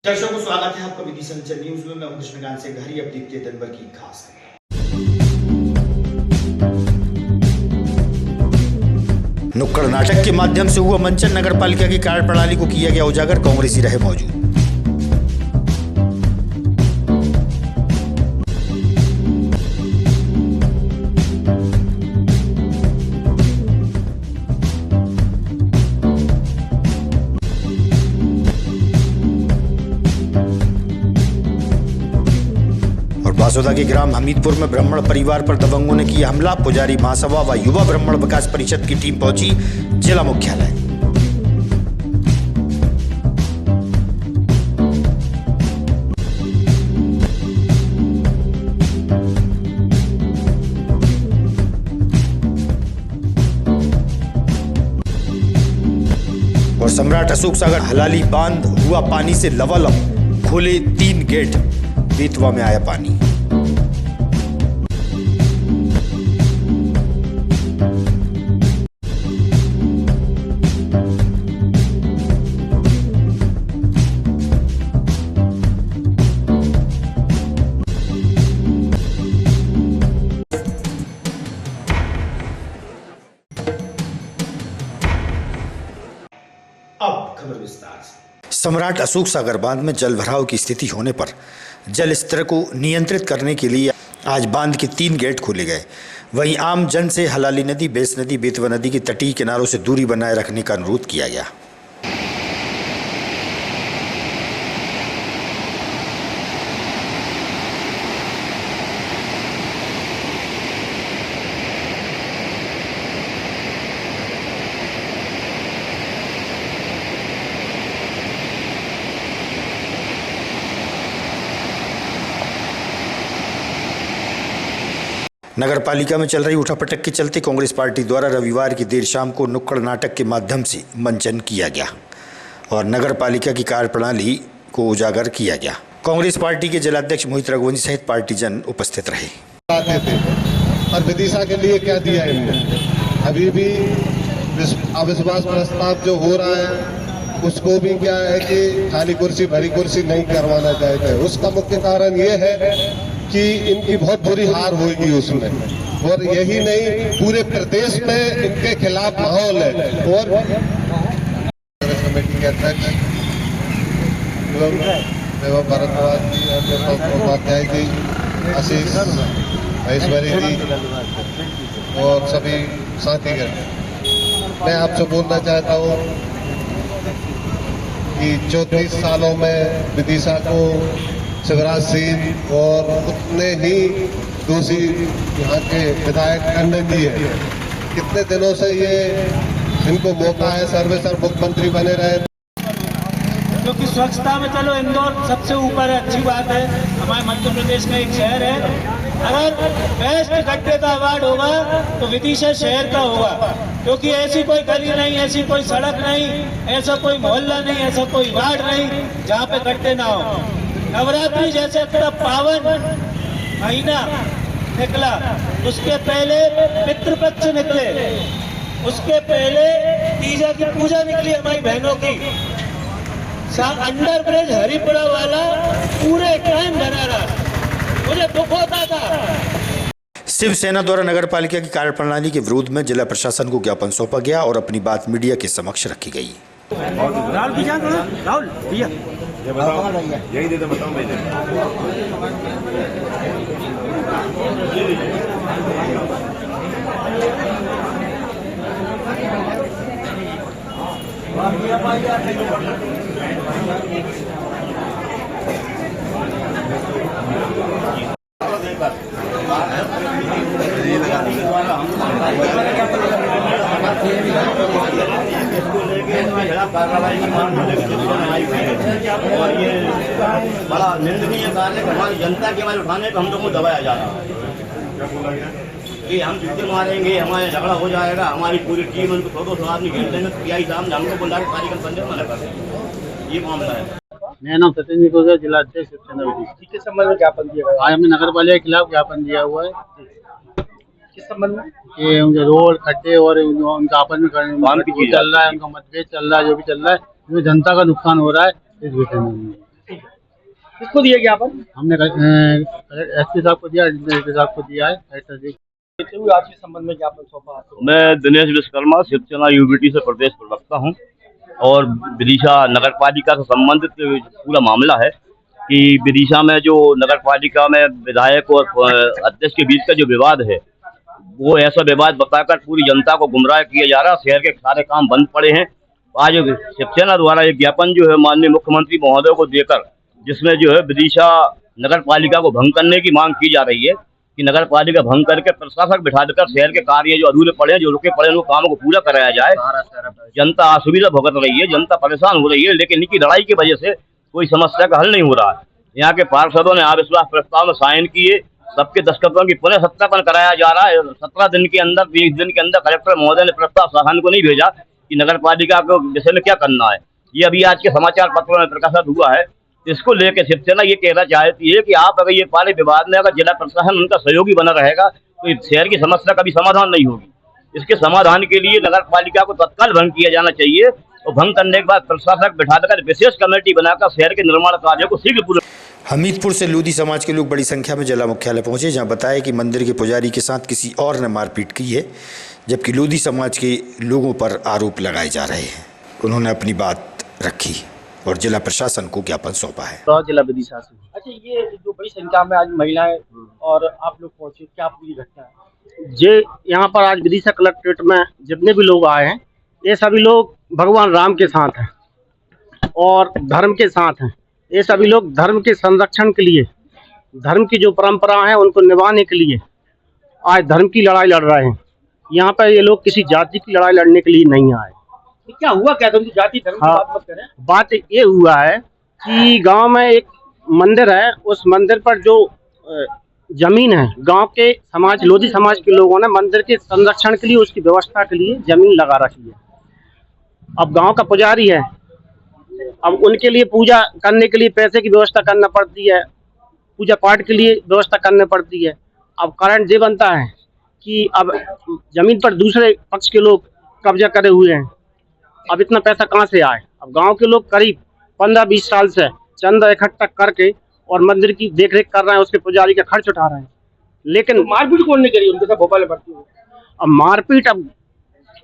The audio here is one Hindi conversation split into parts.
दर्शकों को स्वागत है आपका विधि संचर न्यूज में। मैं हूं कृष्णकांत से घरी। अब देखते हैं दिन भर की खास नुक्कड़ नाटक के माध्यम से हुआ मंचन। नगर पालिका की कार्यप्रणाली को किया गया उजागर। कांग्रेसी रहे मौजूद। बासोदा के ग्राम हमीदपुर में ब्राह्मण परिवार पर दबंगों ने किया हमला। पुजारी महासभा व युवा ब्राह्मण विकास परिषद की टीम पहुंची जिला मुख्यालय। और सम्राट अशोक सागर हलाली बांध हुआ पानी से लबालब। खोले 3 गेट। बेतवा में आया पानी। अब खबर विस्तार से। सम्राट अशोक सागर बांध में जल भराव की स्थिति होने पर जल स्तर को नियंत्रित करने के लिए आज बांध के 3 गेट खोले गए। वहीं आम जन से हलाली नदी, बेस नदी, बेतवा नदी के तटीय किनारों से दूरी बनाए रखने का अनुरोध किया गया। नगर पालिका में चल रही उठापटक के चलते कांग्रेस पार्टी द्वारा रविवार की देर शाम को नुक्कड़ नाटक के माध्यम से मंचन किया गया और नगर पालिका की कार्यप्रणाली को उजागर किया गया। कांग्रेस पार्टी के जिलाध्यक्ष मोहित रघुवंशी सहित पार्टीजन उपस्थित रहे। और विदिशा के लिए क्या दिया इन्होंने? अभी भी अविश्वास प्रस्ताव जो हो रहा है उसको भी क्या है कि खाली कुर्सी भरी कुर्सी नहीं करवाना चाहते हैं। उसका मुख्य कारण ये है कि इनकी बहुत बुरी हार होगी उसमें, और यही नहीं पूरे प्रदेश में इनके खिलाफ माहौल है। और कमेटी के अध्यक्ष एवं भारद्वाज जी, उपाध्याय जी, आशीष महेश्वरी जी और सभी साथीगण, मैं आपसे बोलना चाहता हूँ कि 34 सालों में विदिशा को शिवराज सिंह और उतने ही दूसरी यहाँ के विधायक टंडन जी है। कितने दिनों से ये इनको मौका है, सर्वेसर मुख्यमंत्री बने रहे। क्योंकि स्वच्छता में चलो इंदौर सबसे ऊपर है, अच्छी बात है। हमारे मध्य प्रदेश का एक शहर है। अगर बेस्ट गड्ढे का अवार्ड होगा तो विदिशा शहर का होगा, क्योंकि ऐसी कोई गली नहीं, ऐसी कोई सड़क नहीं, ऐसा कोई मोहल्ला नहीं, ऐसा कोई वार्ड नहीं जहाँ पे गड्ढे ना हो। नवरात्रि जैसे इतना पावन महीना निकला, उसके पहले पितृपक्ष निकले, उसके पहले तीजा की पूजा निकली हमारी बहनों की। अंडर ब्रिज हरिपुरा वाला पूरे टाइम बना रहा, मुझे दुख होता था। शिवसेना द्वारा नगर पालिका की कार्यप्रणाली के विरोध में जिला प्रशासन को ज्ञापन सौंपा गया और अपनी बात मीडिया के समक्ष रखी गई। राहुल भैया यही दे दो, बताओ मैं कार्रवाई की मांग और ये बड़ा निंदनीय कार्य है। हमारी जनता के बारे उठाने पर हम लोग को दबाया जा रहा है कि हम जितने मारेंगे हमारे झगड़ा हो जाएगा, हमारी पूरी टीम उनको फोटो सौ आदमी घेर लेंगे। तो पीआई साहब ने हमको बोला कि कार्यक्रम संजय मना कर देंगे। ये मामला है। मेरा नाम सत्येंद्र गोसा, जिला अध्यक्ष शिवसेना विधि। किस संबंध में ज्ञापन दिया गया? आज हमने नगर पालिका के खिलाफ ज्ञापन दिया हुआ है। किस संबंध में? कि उनके रोड खड्डे और उनका आपस में चल रहा है, उनका मतभेद चल रहा है, जो भी चल रहा है, इसमें जनता का नुकसान हो रहा है, इस विषय में। किसको दिया ज्ञापन? हमने एसपी साहब को दिया, एसपी साहब को दिया है। ऐसा जी आज के संबंध में ज्ञापन सौंपा आपको? मैं दिनेश विश्वकर्मा शिवसेना यूबीटी से प्रदेश प्रवक्ता हूं और विदिशा नगर पालिका से संबंधित पूरा मामला है कि विदिशा में जो नगर पालिका में विधायक और अध्यक्ष के बीच का जो विवाद है, वो ऐसा विवाद बताकर पूरी जनता को गुमराह किया जा रहा है। शहर के सारे काम बंद पड़े हैं। आज शिवसेना द्वारा एक ज्ञापन जो है माननीय मुख्यमंत्री महोदय को देकर, जिसमें जो है विदिशा नगर पालिका को भंग करने की मांग की जा रही है कि नगर पालिका भंग करके प्रशासक बिठा देकर शहर के कार्य जो अधूरे पड़े हैं, जो रुके पड़े हैं, वो कामों को पूरा कराया जाए। जनता असुविधा भुगत रही है, जनता परेशान हो रही है, लेकिन इनकी लड़ाई की वजह से कोई समस्या का हल नहीं हो रहा है। यहाँ के पार्षदों ने अविश्वास प्रस्ताव में साइन किए, सबके दस्तखतों की पुनः सत्यापन कराया जा रहा है। 17 दिन के अंदर, 20 दिन के अंदर कलेक्टर महोदय ने प्रस्ताव शासन को नहीं भेजा कि नगर पालिका को विषय में क्या करना है। ये अभी आज के समाचार पत्रों में प्रकाशित हुआ है। इसको लेकर शिवसेना ये कहना चाहती है कि आप अगर ये सारे विवाद में अगर जिला प्रशासन उनका सहयोगी बना रहेगा तो इस शहर की समस्या का भी समाधान नहीं होगी। इसके समाधान के लिए नगर पालिका को तत्काल भंग किया जाना चाहिए और भंग करने के बाद प्रशासक बिठाकर विशेष कमेटी बनाकर शहर के निर्माण कार्यों को शीघ्र पूरा। हमीदपुर से लोधी समाज के लोग बड़ी संख्या में जिला मुख्यालय पहुंचे, जहां बताया कि मंदिर के पुजारी के साथ किसी और ने मारपीट की है, जबकि लोधी समाज के लोगों पर आरोप लगाए जा रहे हैं। उन्होंने अपनी बात रखी और जिला प्रशासन को ज्ञापन सौंपा है। तो जिला विदिशा से। अच्छा, ये जो बड़ी संख्या में आज महिलाएं और आप लोग पहुंचे, क्या पूरी घटना है? जे यहाँ पर आज विदिशा कलेक्ट्रेट में जितने भी लोग आए हैं, ये सभी लोग भगवान राम के साथ हैं और धर्म के साथ हैं। ये सभी लोग धर्म के संरक्षण के लिए, धर्म की जो परंपरा है उनको निभाने के लिए आज धर्म की लड़ाई लड़ रहे हैं। यहाँ पर ये लोग किसी जाति की लड़ाई लड़ने के लिए नहीं आए। क्या हुआ क्या? तुम जाति धर्म की बात मत करें। बात ये हुआ है कि गांव में एक मंदिर है, उस मंदिर पर जो जमीन है, गांव के समाज, लोधी समाज के लोगों ने मंदिर के संरक्षण के लिए, उसकी व्यवस्था के लिए जमीन लगा रखी है। अब गांव का पुजारी है, अब उनके लिए पूजा करने के लिए पैसे की व्यवस्था करना पड़ती है, पूजा पाठ के लिए व्यवस्था करनी पड़ती है। अब कारण ये बनता है कि अब जमीन पर दूसरे पक्ष के लोग कब्जा करे हुए हैं। अब इतना पैसा कहाँ से आए? अब गांव के लोग करीब 15-20 साल से चंदा इकट्ठा करके और मंदिर की देखरेख कर रहे हैं, उसके पुजारी का खर्च उठा रहे हैं। लेकिन तो मारपीट कौन ने करी? उनके साथ भोपाल भर्ती हुए। अब मारपीट अब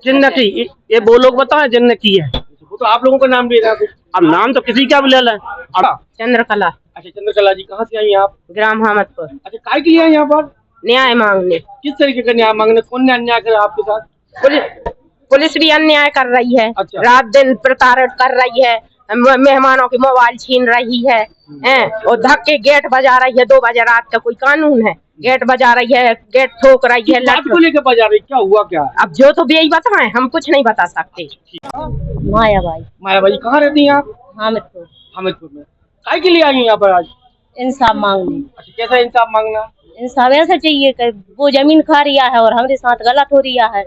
जिनने की, ये वो लोग बताएं जिनने की है। वो तो आप लोगों का नाम ले रहा है। अब नाम तो किसी का भी ले लें। अब चंद्रकला। अच्छा, चंद्रकला जी कहाँ से आई आप? ग्राम हामदपुर। अच्छा, काय के लिए आई यहाँ पर? न्याय मांगने। किस तरीके का न्याय मांगने? कौन ने अन्याय करा आपके साथ? पुलिस भी अन्याय कर रही है। अच्छा। रात दिन प्रताड़ित कर रही है, मेहमानों के मोबाइल छीन रही है, और धक्के गेट बजा रही है। 2 बजे रात का कोई कानून है? गेट बजा रही है, गेट ठोक रही है। बात को लेकर बजा रही, क्या हुआ क्या? अब जो तो यही बताएं, हम कुछ नहीं बता सकते। मायाबाई। मायाबाई कहाँ रहती हैं आप? हामिदपुर। हामिदपुर में। काय के लिए आई यहाँ पर आज? इंसाफ मांगने। अच्छा, कैसा इंसाफ मांगना? इंसाफ ऐसा चाहिए कि वो जमीन खा रिया है और हमारे साथ गलत हो रिया है।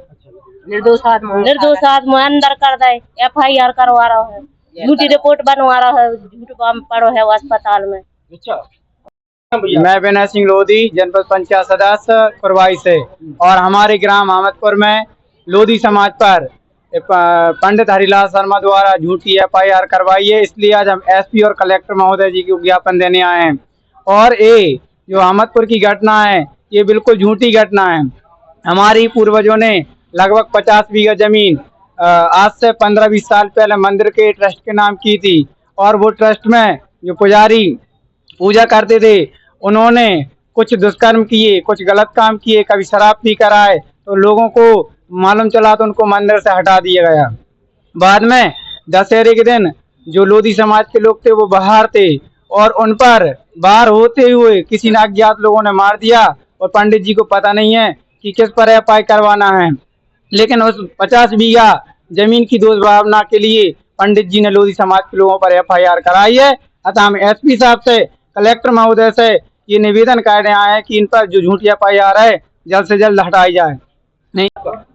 निर्दोष आदमी अंदर कर दे, FIR करवा रहा है, झूठी रिपोर्ट बनवा रहा है, झूठ पड़ो है वो अस्पताल में। अच्छा, मैं विनय सिंह लोधी, जनपद पंचायत सदस्य कुरवाई से, और हमारे ग्राम हामिदपुर में लोधी समाज पर पंडित हरिलाल शर्मा द्वारा झूठी FIR करवाई है। इसलिए आज हम SP और कलेक्टर महोदय जी को ज्ञापन देने आए हैं। और ये जो हामिदपुर की घटना है, ये बिल्कुल झूठी घटना है। हमारी पूर्वजों ने लगभग 50 बीघा जमीन आज से 15-20 साल पहले मंदिर के ट्रस्ट के नाम की थी, और वो ट्रस्ट में जो पुजारी पूजा करते थे, उन्होंने कुछ दुष्कर्म किए, कुछ गलत काम किए, कभी शराब पी कर आए, तो लोगों को मालूम चला तो उनको मंदिर से हटा दिया गया। बाद में दशहरे के दिन जो लोधी समाज के लोग थे वो बाहर थे, और उन पर बाहर होते हुए किसी ने अज्ञात लोगों ने मार दिया, और पंडित जी को पता नहीं है कि किस पर FIR करवाना है। लेकिन उस 50 बीघा जमीन की दुर्भावना के लिए पंडित जी ने लोधी समाज के लोगों पर FIR कराई है। अतः हम SP साहब से, कलेक्टर महोदय से ये निवेदन कर रहे हैं कि इन पर जो झूठी FIR है जल्द से जल्द हटाई जाए। नहीं,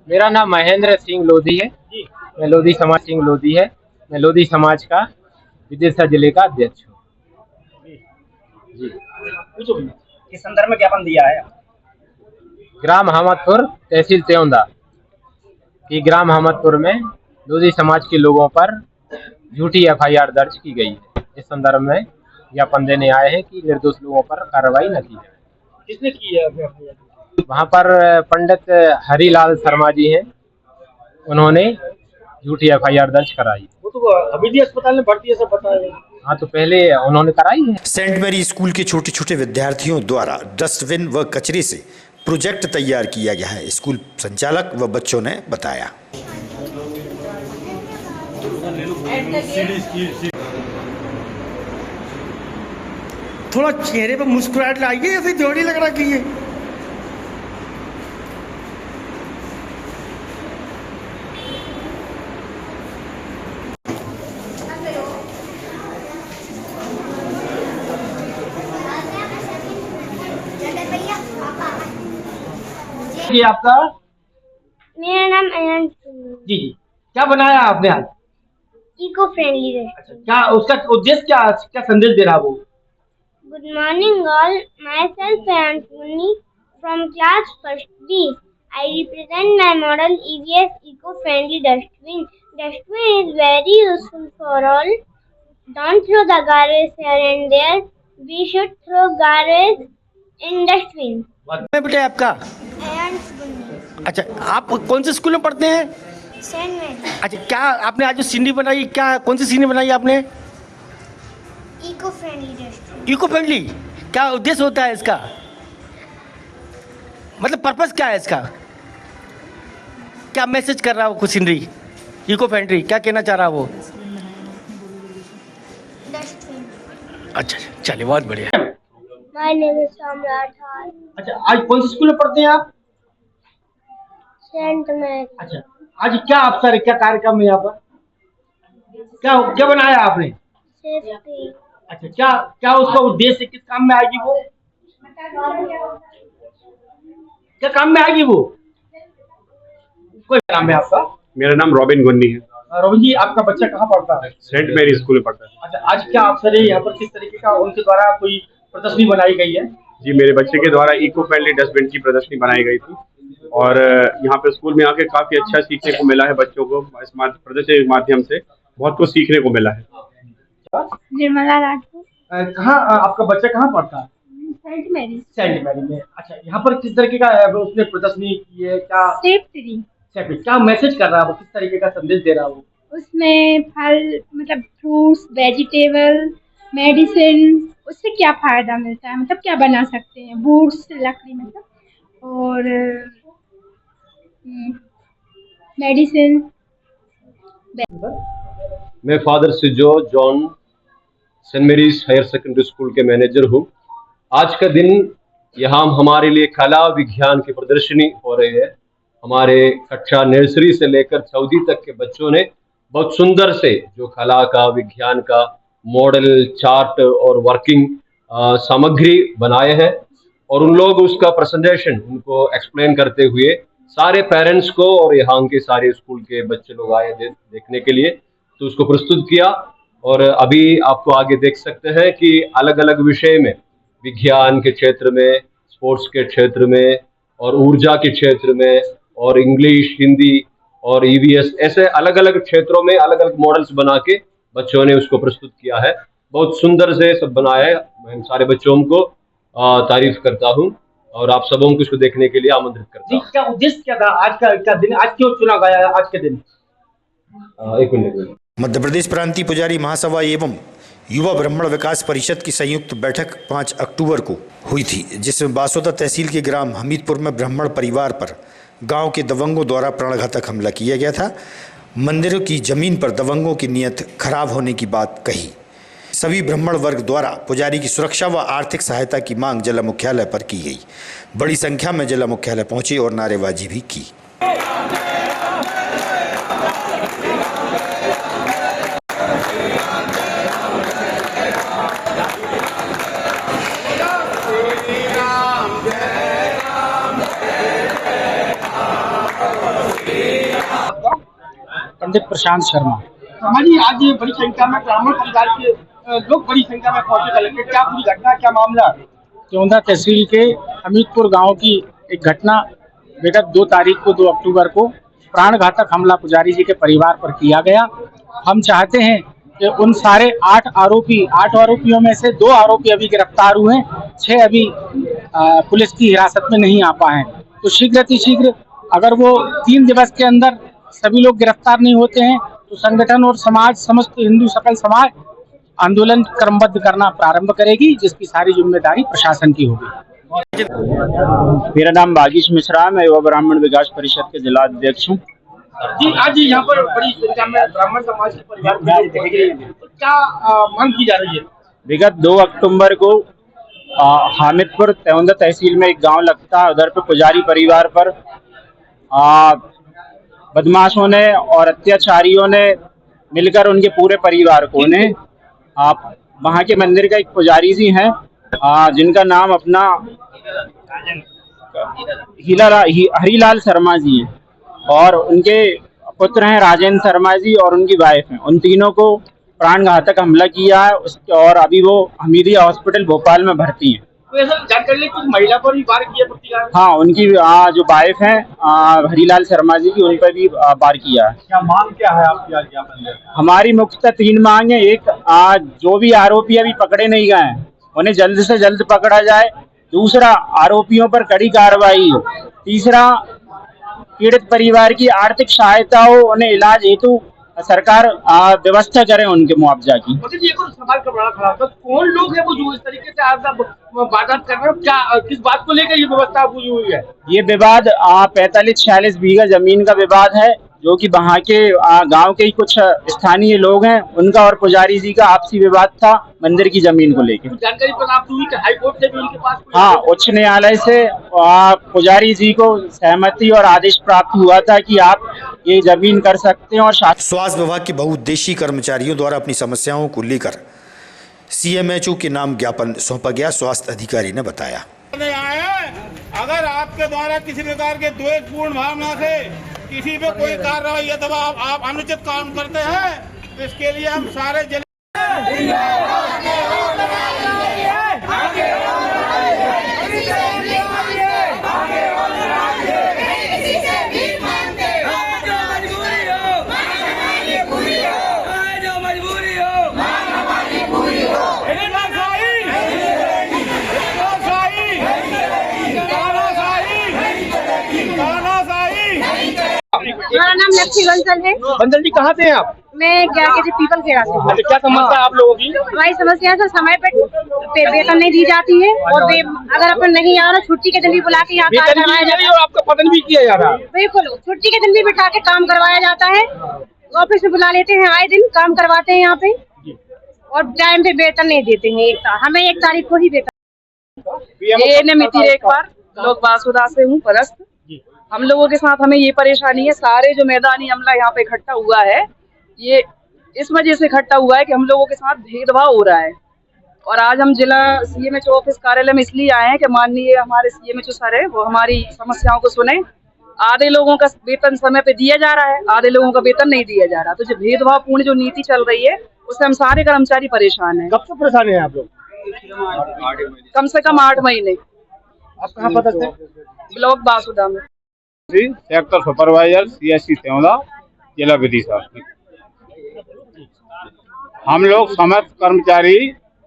मेरा नाम महेंद्र सिंह लोधी है। मैं लोधी समाज सिंह लोधी है। मैं लोधी समाज का विदिशा जिले का अध्यक्ष हूँ। जी, किस संदर्भ में ज्ञापन दिया है? ग्राम हामिदपुर, तहसील त्योंदा की ग्राम हामिदपुर में लोधी समाज के लोगों पर झूठी FIR दर्ज की गई है। इस संदर्भ में ज्ञापन देने आए हैं कि निर्दोष लोगों पर कार्रवाई न की जाए। किसने की है वहाँ पर पंडित हरिलाल शर्मा जी हैं, उन्होंने झूठी FIR दर्ज कराई। वो तो हमीदी अस्पताल में भर्ती है, सब बताया। हाँ, तो पहले उन्होंने कराई है। सेंट मैरी स्कूल के छोटे छोटे विद्यार्थियों द्वारा डस्टबिन व कचरे से प्रोजेक्ट तैयार किया गया है, स्कूल संचालक व बच्चों ने बताया। थोड़ा चेहरे पर मुस्कुराहट लाइए, ऐसे जोड़ी लग रहा कि ये जी आपका? मेरा नाम अयन जी जी, क्या बनाया आपने आज? Eco friendly restaurant. क्या उसका उद्देश्य क्या संदेश दे रहा वो? Good morning all, myself Ayan Sunni from class first B. I represent my model EVS eco-friendly dustbin. Dustbin is very useful for all. Don't throw the garbage here and there. We should throw garbage in dustbin. बेटा आपका? Ayan Sunni. अच्छा, आप कौन से स्कूल में पढ़ते हैं? Saint Mary. अच्छा, क्या आपने आज जो सीनरी बनाई, क्या कौन सी सीनरी बनाई आपने? Eco friendly restaurant. Eco friendly, क्या उद्देश्य होता है इसका? मतलब पर्पस क्या है इसका? क्या मैसेज कर रहा हो कुछ सीनरी इको फ्रेंडली, क्या कहना चाह रहा वो? अच्छा, चलिए, बहुत बढ़िया। My name is Samrat Hall. अच्छा, आज कौन से स्कूल में पढ़ते हैं आप? Saint Mary. अच्छा, आज क्या अवसर है, क्या कार्यक्रम है यहाँ पर? क्या बनाया आपने? सेफ्टी। अच्छा, क्या उसका उद्देश्य है, किस काम में आएगी वो? क्या काम में आएगी वो? कोई नाम है आपका? मेरा नाम रॉबिन गुन्नी है। रॉबिन जी, आपका बच्चा कहाँ पढ़ता है? सेंट मैरी स्कूल में पढ़ता है। अच्छा, आज क्या अवसर है यहाँ पर, किस तरीके का उनके द्वारा कोई प्रदर्शनी बनाई गई है? जी, मेरे बच्चे के द्वारा इको फ्रेंडली डस्टबिन की प्रदर्शनी बनाई गई थी और यहाँ पे स्कूल में आके काफी अच्छा सीखने को मिला है। बच्चों को इस प्रदर्शनी के माध्यम से बहुत कुछ सीखने को मिला है। निर्मला राठौर। कहाँ आपका बच्चा कहाँ पढ़ता है? Saint Mary. सेंट मैरी में। अच्छा, यहाँ पर किस तरीके का उसने प्रदर्शनी की है? क्या सेफ्टी। क्या मैसेज कर रहा है वो, किस तरीके का संदेश दे रहा है वो? उसमें फल, मतलब फ्रूट्स, वेजिटेबल, मेडिसिन, उससे क्या फायदा मिलता है, मतलब क्या बना सकते हैं, वुड्स, लकड़ी, मतलब, और मेडिसिन। मैं father Sijo John Saint Mary's higher secondary school के मैनेजर हूँ। आज का दिन यहाँ हमारे लिए कला विज्ञान की प्रदर्शनी हो रही है। हमारे कक्षा नर्सरी से लेकर चौथी तक के बच्चों ने बहुत सुंदर से जो कला का, विज्ञान का मॉडल, चार्ट और वर्किंग सामग्री बनाए हैं और उन लोग उसका प्रेजेंटेशन उनको एक्सप्लेन करते हुए सारे पेरेंट्स को और यहाँ के सारे स्कूल के बच्चे लोग आए देखने के लिए, तो उसको प्रस्तुत किया। और अभी आपको आगे देख सकते हैं कि अलग अलग विषय में, विज्ञान के क्षेत्र में, स्पोर्ट्स के क्षेत्र में और ऊर्जा के क्षेत्र में और इंग्लिश, हिंदी और EVS, ऐसे अलग अलग क्षेत्रों में अलग अलग मॉडल्स बना के बच्चों ने उसको प्रस्तुत किया है। बहुत सुंदर से सब बनाया है। मैं सारे बच्चों को तारीफ करता हूँ और आप सबों को इसको देखने के लिए आमंत्रित करता हूँ। क्या उद्देश्य क्या था आज का दिन, आज क्यों चुना गया आज के दिन? एक मिनट। मध्य प्रदेश प्रांतीय पुजारी महासभा एवं युवा ब्राह्मण विकास परिषद की संयुक्त बैठक 5 अक्टूबर को हुई थी, जिसमें बासोदा तहसील के ग्राम हमीदपुर में ब्राह्मण परिवार पर गांव के दबंगों द्वारा प्राणघातक हमला किया गया था। मंदिरों की जमीन पर दबंगों की नीयत खराब होने की बात कही। सभी ब्राह्मण वर्ग द्वारा पुजारी की सुरक्षा व आर्थिक सहायता की मांग जिला मुख्यालय पर की गई। बड़ी संख्या में जिला मुख्यालय पहुंचे और नारेबाजी भी की। पंडित प्रशांत शर्मा। हमारी आज बड़ी संख्या में ब्राह्मण परिवार के लोग बड़ी संख्या में पहुंचे कलेक्ट्रेट। क्या पूरी घटना, क्या मामला? चौंदा तहसील के हमीदपुर गांव की एक घटना विगत 2 तारीख को 2 अक्टूबर को प्राणघातक हमला पुजारी जी के परिवार पर किया गया। हम चाहते हैं कि उन सारे 8 आरोपियों में से 2 आरोपी अभी गिरफ्तार हुए हैं, 6 अभी पुलिस की हिरासत में नहीं आ पाए हैं। तो शीघ्र अगर वो 3 दिवस के अंदर सभी लोग गिरफ्तार नहीं होते हैं तो संगठन और समाज, समस्त हिंदू सकल समाज आंदोलन क्रमबद्ध करना प्रारंभ करेगी, जिसकी सारी जिम्मेदारी प्रशासन की होगी। मेरा नाम भागीश मिश्रा, मैं युवा ब्राह्मण विकास परिषद के जिला अध्यक्ष हूँ। जी, आज यहाँ पर बड़ी संख्या में ब्राह्मण समाज के परिवार तो क्या मांग की जा रही है? विगत 2 अक्टूबर को हामिदपुर तेवंदा तहसील में एक गांव लगता है, उधर पे पुजारी परिवार पर बदमाशों ने और अत्याचारियों ने मिलकर उनके पूरे परिवार को ने वहाँ के मंदिर का एक पुजारी जी हैं जिनका नाम अपना हरीलाल शर्मा जी हैं, और उनके पुत्र हैं राजेंद्र शर्मा जी और उनकी वाइफ हैं। उन तीनों को प्राण घातक हमला किया है और अभी वो हमीदिया हॉस्पिटल भोपाल में भर्ती हैं। तो ऐसा जानकारी कुछ महिला पर भी वार किया प्रतिकार? हाँ, उनकी जो वाइफ हैं हरीलाल शर्मा जी की, उन पर भी वार किया है। क्या मांग क्या है आपकी? हमारी मुख्यतः 3 मांग है। एक, जो भी आरोपी अभी पकड़े नहीं गए हैं उन्हें जल्द से जल्द पकड़ा जाए। दूसरा, आरोपियों पर कड़ी कार्रवाई हो। तीसरा, पीड़ित परिवार की आर्थिक सहायता हो, उन्हें इलाज हेतु सरकार व्यवस्था करे उनके मुआवजा की। सवाल का बड़ा खड़ा होता है, कौन लोग हैं वो जो इस तरीके से वारदात कर रहे हैं? क्या किस बात को लेकर ये व्यवस्था हुई हुई है? ये विवाद 45-46 बीघा जमीन का विवाद है, जो कि वहाँ के गांव के ही कुछ स्थानीय लोग हैं, उनका और पुजारी जी का आपसी विवाद था मंदिर की जमीन को लेकर। जानकारी प्राप्त हुई कि हाईकोर्ट से भी उनके पास? हाँ, उच्च न्यायालय से पुजारी जी को सहमति और आदेश प्राप्त हुआ था कि आप ये जमीन कर सकते हैं। और स्वास्थ्य विभाग के बहुउद्देशीय कर्मचारियों द्वारा अपनी समस्याओं को लेकर CMHO के नाम ज्ञापन सौंपा गया। स्वास्थ्य अधिकारी ने बताया, अगर आपके द्वारा किसी प्रकार के द्वेषपूर्ण भावना से किसी पे कोई कार्रवाई अथवा आप अनुचित काम करते हैं तो इसके लिए हम सारे मेरा नाम लक्ष्मी बंसल है। बंसल जी, कहाँ से हैं आप? मैं क्या कहते पीपल खेड़ा से। अच्छा, क्या समस्या है आप लोगों की? हमारी समस्या है, समय पे वेतन नहीं दी जाती है, और अगर अपन नहीं आ रहा छुट्टी के दिन भी बुला के यहाँ काम करवाया जाता है, और आपका पतन भी किया जा रहा है। बिल्कुल, छुट्टी के दिन भी बिठा के काम करवाया जाता है। ऑफिस में बुला लेते हैं, आए दिन काम करवाते हैं यहाँ पे, और टाइम पे वेतन नहीं देते हैं। हमें 1 तारीख को ही वेतन। मिति एक बार लोग बासुदा से हूँ परस्त। हम लोगों के साथ हमें ये परेशानी है, सारे जो मैदानी अमला यहाँ पे इकट्ठा हुआ है, ये इस वजह से इकट्ठा हुआ है कि हम लोगों के साथ भेदभाव हो रहा है। और आज हम जिला CMHO ऑफिस कार्यालय में इसलिए आए हैं कि माननीय हमारे CMHO सर है, वो हमारी समस्याओं को सुने। आधे लोगों का वेतन समय पे दिया जा रहा है, आधे लोगों का वेतन नहीं दिया जा रहा। तो जो भेदभावपूर्ण जो नीति चल रही है उससे हम सारे कर्मचारी परेशान हैं। कब से परेशान है आप लोग? कम से कम 8 महीने। आप कहाँ पता थे? ब्लॉक बासुदा में। सेक्टर सुपरवाइजर CSC तेवंदा, जिला विदिशा। हम लोग समस्त कर्मचारी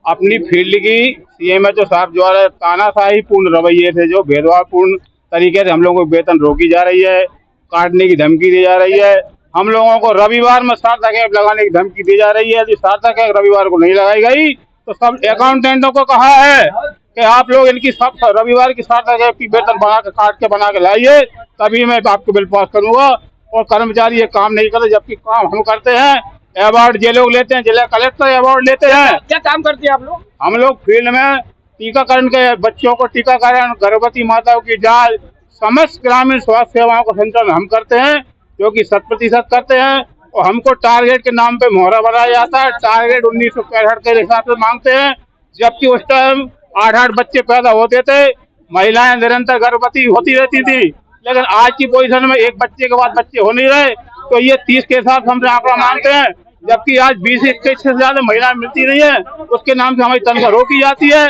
अपनी फील्ड की CMHO साहब द्वारा तानाशाही पूर्ण रवैये से, जो भेदभावपूर्ण तरीके से हम लोगों को वेतन रोकी जा रही है, काटने की धमकी दी जा रही है। हम लोगों को रविवार में सार्थक ऐप लगाने की धमकी दी जा रही है। यदि सार्थक ऐप रविवार को नहीं लगाई गई तो सब अकाउंटेंटों को कहा है कि आप लोग इनकी सब रविवार की सार्थक ऐप की वेतन बना के काट के बना के लाइए, तभी मैं आपको बिल पास करूंगा। और कर्मचारी ये काम नहीं करते, जबकि काम हम करते हैं। अवार्ड ये लोग लेते हैं, जिला कलेक्टर अवार्ड लेते हैं। क्या काम करते हैं आप लोग? हम लोग फील्ड में टीकाकरण के, बच्चों को टीकाकरण, गर्भवती माताओं की जांच, समस्त ग्रामीण स्वास्थ्य सेवाओं का संचालन हम करते हैं, जो कि 100% करते हैं। और हमको टारगेट के नाम पे मोहरा बनाया जाता है। टारगेट 1965 के हिसाब से मांगते हैं, जबकि उस टाइम 8-8 बच्चे पैदा होते थे, महिलाएं निरंतर गर्भवती होती रहती थी। लेकिन आज की पोजीशन में एक बच्चे के बाद बच्चे हो नहीं रहे, तो ये 30 के हिसाब से हमसे आंकड़ा मांगते हैं, जबकि आज 20-21 से ज्यादा महिलाएं मिलती नहीं है। उसके नाम से हमारी तनख्वाह रोकी जाती है,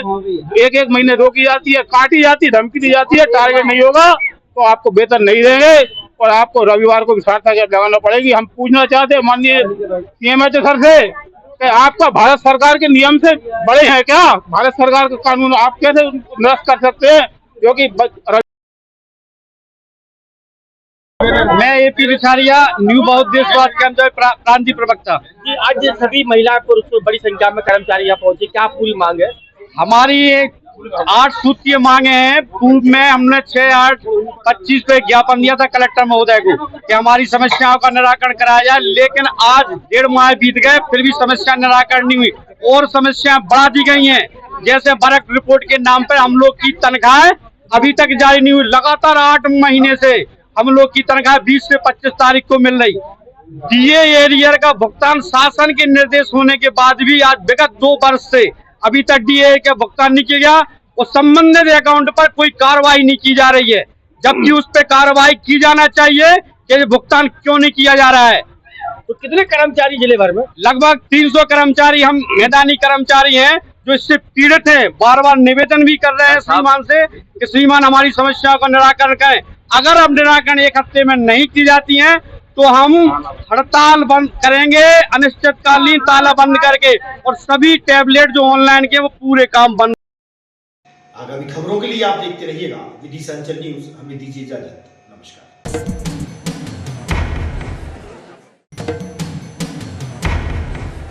1-1 महीने रोकी जाती है, काटी जाती है, धमकी दी जाती है। टारगेट नहीं होगा तो आपको वेतन नहीं देंगे और आपको रविवार को भी सार्थक ऐप लगाना पड़ेगी। हम पूछना चाहते हैं माननीय CMHO सर से कि आपका भारत सरकार के नियम से बड़े हैं क्या? भारत सरकार का कानून आप कैसे निरस्त कर सकते हैं? क्योंकि मैं एपी रिसारिया न्यू बौद्ध देशवाद के अंदर प्रांतीय प्रवक्ता। जी, आज सभी महिला पुरुष बड़ी संख्या में कर्मचारी यहाँ पहुंचे, क्या पूरी मांग है? हमारी 8 सूत्रीय मांगे हैं। पूर्व में हमने 6/8/25 पे ज्ञापन दिया था कलेक्टर महोदय को कि हमारी समस्याओं का निराकरण कराया जाए, लेकिन आज 1.5 माह बीत गए फिर भी समस्या निराकरण नहीं हुई और समस्याएं बढ़ा दी गई हैं। जैसे बरक रिपोर्ट के नाम पर हम लोग की तनख्वाह अभी तक जारी नहीं हुई। लगातार 8 महीने से हम लोग की तनख्वाह 20 से 25 तारीख को मिल रही। डीए एरियर का भुगतान शासन के निर्देश होने के बाद भी आज विगत 2 वर्ष से अभी तक डीए का भुगतान नहीं किया गया और संबंधित अकाउंट पर कोई कार्रवाई नहीं की जा रही है, जबकि उस पर कार्रवाई की जाना चाहिए कि भुगतान क्यों नहीं किया जा रहा है। तो कितने कर्मचारी जिले भर में? लगभग 300 कर्मचारी हम मैदानी कर्मचारी हैं जो इससे पीड़ित हैं। बार बार निवेदन भी कर रहे हैं श्रीमान से कि श्रीमान हमारी समस्याओं का निराकरण करें। अगर अब निराकरण 1 हफ्ते में नहीं की जाती है तो हम हड़ताल बंद करेंगे, अनिश्चितकालीन ताला बंद करके, और सभी टैबलेट जो ऑनलाइन के वो पूरे काम बंद। आगामी खबरों के लिए आप देखते रहिएगा विदिशा अंचल न्यूज। हमें दीजिए इजाजत। नमस्कार।